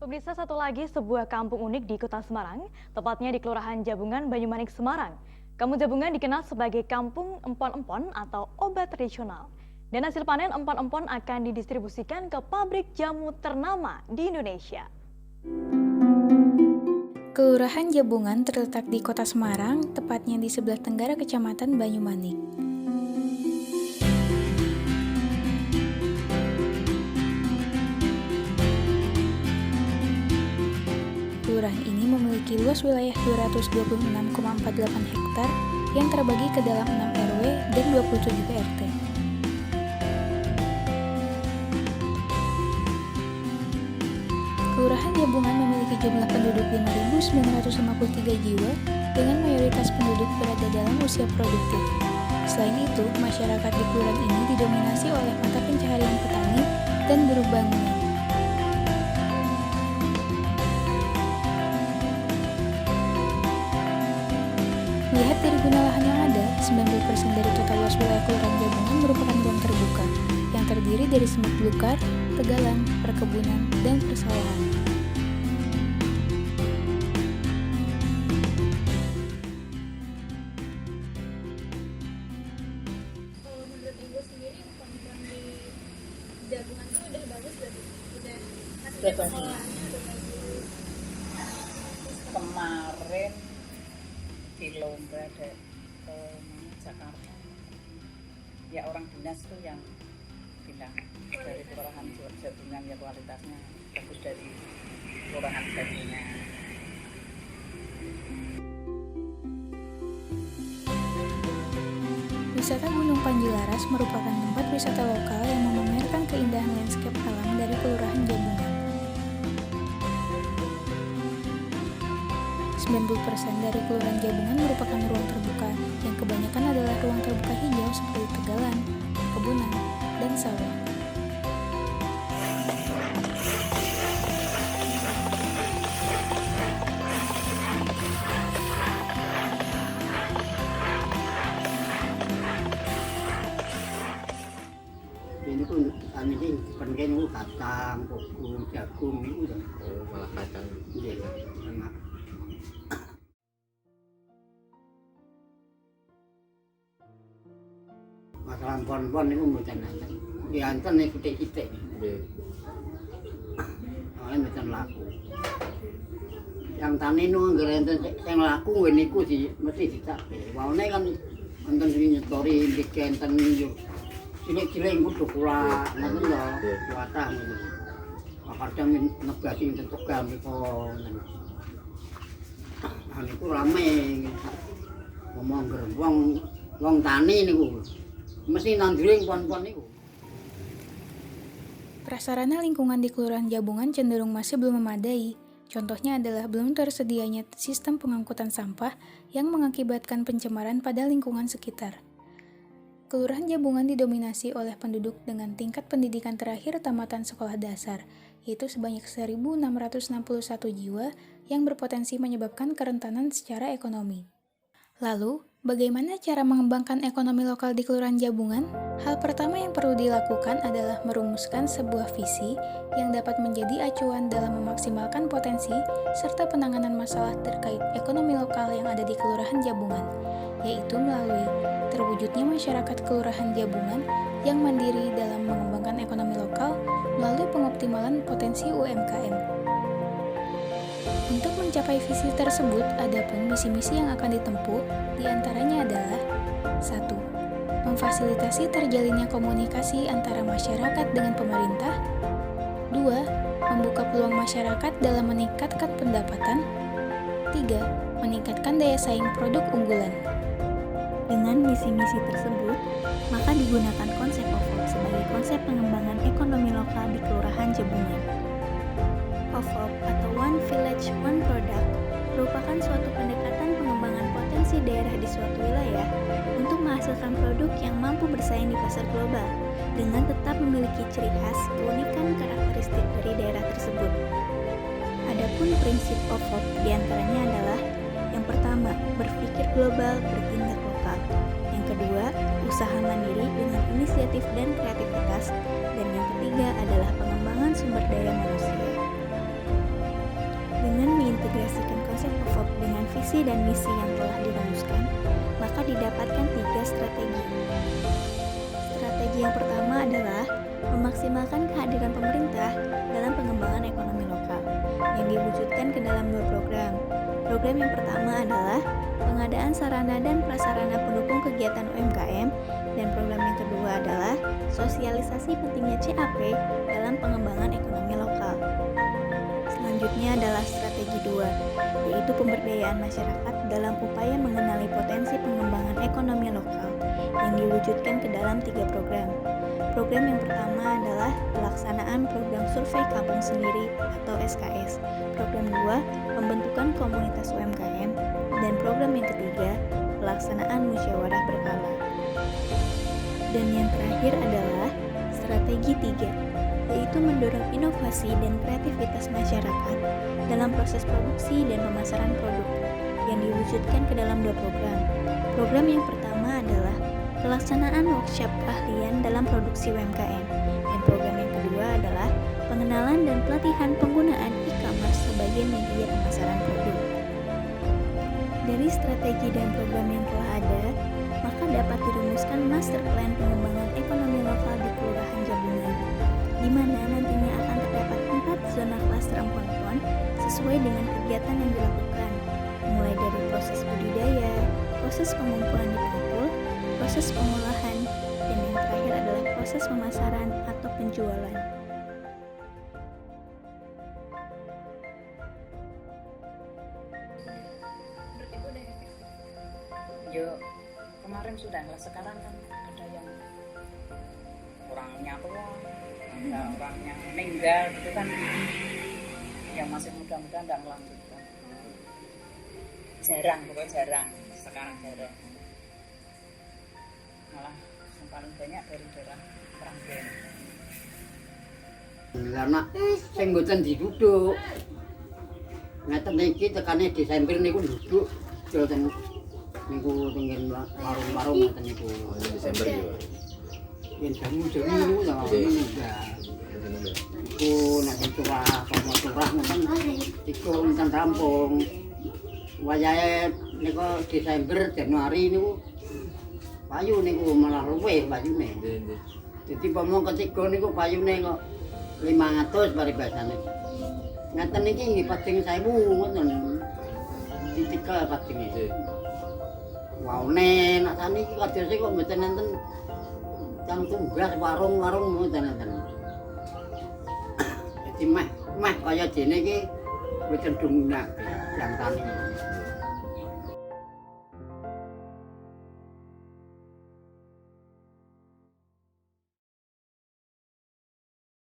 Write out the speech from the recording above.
Pemirsa, satu lagi sebuah kampung unik di Kota Semarang, tepatnya di Kelurahan Jabungan, Banyumanik, Semarang. Kampung Jabungan dikenal sebagai kampung empon-empon atau obat tradisional. Dan hasil panen empon-empon akan didistribusikan ke pabrik jamu ternama di Indonesia. Kelurahan Jabungan terletak di Kota Semarang, tepatnya di sebelah tenggara Kecamatan Banyumanik. Kelurahan ini memiliki luas wilayah 226,48 hektar yang terbagi ke dalam 6 RW dan 27 RT. Kelurahan Jabungan memiliki jumlah penduduk 5.953 jiwa dengan mayoritas penduduk berada dalam usia produktif. Selain itu, masyarakat di kelurahan ini didominasi oleh mata pencaharian petani dan buruh bangunan. Melihat dari guna lahan yang ada, 90% dari total luas wilayah Kelurahan Jabungan merupakan ruang terbuka yang terdiri dari semak belukar, tegalan, perkebunan, dan persawahan. Kalau menurut Ibu sendiri, empon-empon di Jabungan tuh udah bagus berarti? Udah hasilnya Udah pengolahannya udah bagus. Kemarin di Lomba ke Jakarta, ya orang dinas tuh yang bilang dari kelurahan Jabungan ya kualitasnya bagus dari kelurahan Jabungan. Wisata Gunung Panjilaras merupakan tempat wisata lokal yang memamerkan keindahan landscape alam dari Kelurahan Jabungan. 90% dari Kelurahan Jabungan merupakan ruang terbuka, yang kebanyakan adalah ruang terbuka hijau seperti tegalan, perkebunan, dan sawah. Ini pun kami ini pengen kacang, jagung, jagung itu kan. Oh, malah kacang. Iya, enak. Masalah pon-pon itu bukan nanti. Diantar nih kita. Iya. Soalnya bukan laku. Yang tani itu nggak yang laku ini ku sih mesti dicapai. Wawone kan nonton di nyetori di kenten itu. Cilik-cilik kudu kula ngoten lho, kuatah ngoten. Kadang negasi tentu gambe kok. Nah niku rame. Ngomong wong tani niku. Mesti nanduring pon-pon niku. Prasarana lingkungan di Kelurahan Jabungan cenderung masih belum memadai. Contohnya adalah belum tersedianya sistem pengangkutan sampah yang mengakibatkan pencemaran pada lingkungan sekitar. Kelurahan Jabungan didominasi oleh penduduk dengan tingkat pendidikan terakhir tamatan sekolah dasar, yaitu sebanyak 1.661 jiwa yang berpotensi menyebabkan kerentanan secara ekonomi. Lalu, bagaimana cara mengembangkan ekonomi lokal di Kelurahan Jabungan? Hal pertama yang perlu dilakukan adalah merumuskan sebuah visi yang dapat menjadi acuan dalam memaksimalkan potensi serta penanganan masalah terkait ekonomi lokal yang ada di Kelurahan Jabungan, yaitu melalui terwujudnya masyarakat Kelurahan Jabungan yang mandiri dalam mengembangkan ekonomi lokal melalui pengoptimalan potensi UMKM. Untuk mencapai visi tersebut, ada pun misi-misi yang akan ditempuh, diantaranya adalah 1. Memfasilitasi terjalinnya komunikasi antara masyarakat dengan pemerintah. 2. Membuka peluang masyarakat dalam meningkatkan pendapatan. 3. Meningkatkan daya saing produk unggulan. Dengan misi-misi tersebut, maka digunakan konsep OVO sebagai konsep pengembangan ekonomi lokal di Kelurahan Jabungan. OVO atau One Village One Product merupakan suatu pendekatan pengembangan potensi daerah di suatu wilayah untuk menghasilkan produk yang mampu bersaing di pasar global dengan tetap memiliki ciri khas keunikan karakteristik dari daerah tersebut. Adapun prinsip OVO diantaranya adalah yang pertama, berpikir global, bertindak lokal. Yang kedua, usaha mandiri dengan inisiatif dan kreativitas. Dan yang ketiga adalah pengembangan sumber daya manusia. mengintegrasikan konsep OVOP dengan visi dan misi yang telah dirumuskan, maka didapatkan 3 strategi. Strategi yang pertama adalah memaksimalkan kehadiran pemerintah dalam pengembangan ekonomi lokal, yang diwujudkan ke dalam 2 program. Program yang pertama adalah pengadaan sarana dan prasarana pendukung kegiatan UMKM, dan program yang kedua adalah sosialisasi pentingnya CAP dalam pengembangan ekonomi lokal. Selanjutnya adalah strategi 2, yaitu pemberdayaan masyarakat dalam upaya mengenali potensi pengembangan ekonomi lokal yang diwujudkan ke dalam 3 program. Program yang pertama adalah pelaksanaan program survei kampung sendiri atau SKS. Program 2, pembentukan komunitas UMKM, dan program yang ketiga, pelaksanaan musyawarah berkala. Dan yang terakhir adalah strategi 3, yaitu mendorong inovasi dan kreativitas masyarakat dalam proses produksi dan pemasaran produk yang diwujudkan ke dalam 2 program. Program yang pertama adalah pelaksanaan workshop keahlian dalam produksi UMKM, dan program yang kedua adalah pengenalan dan pelatihan penggunaan e-commerce sebagai media pemasaran produk. Dari strategi dan program yang telah ada, maka dapat dirumuskan master plan pengembangan ekonomi lokal di Kelurahan Jabungan, di mana nantinya akan terdapat 4 zona klaster empon-empon sesuai dengan kegiatan yang dilakukan, mulai dari proses budidaya, proses pengumpulan di pengepul, proses pengolahan, dan yang terakhir adalah proses pemasaran atau penjualan. Menurut Ibu udah efektif? Yo kemarin sudah lah, sekarang kan ada yang orangnya tua, ada orang yang meninggal gitu kan, yang masih muda-muda nggak melanjutkan. Jarang, pokoknya jarang. Sekarang jarang. Malah yang paling banyak dari daerah Meranggen. Karena sing mboten diduduk. Ngeten iki tekane Desember niku duduk ten niku tenggen warung-warung ngeten niku. Desember ya. Yen jamu-jamu niku sama ini enggak. Iku nek curah ngeten iku enten rampung. Wayahe niku Desember Januari niku payu niku malah luwih payune. Dadi pomong ketiga niku payune kok 500 paribasane. Ngaten iki nggih pacing 1000 ngoten. Ditika pacinge. Waune nak saniki kadose kok mboten enten tang tumbas warung-warung mboten enten. Dadi meh kaya dene iki wis cenderung yang tani.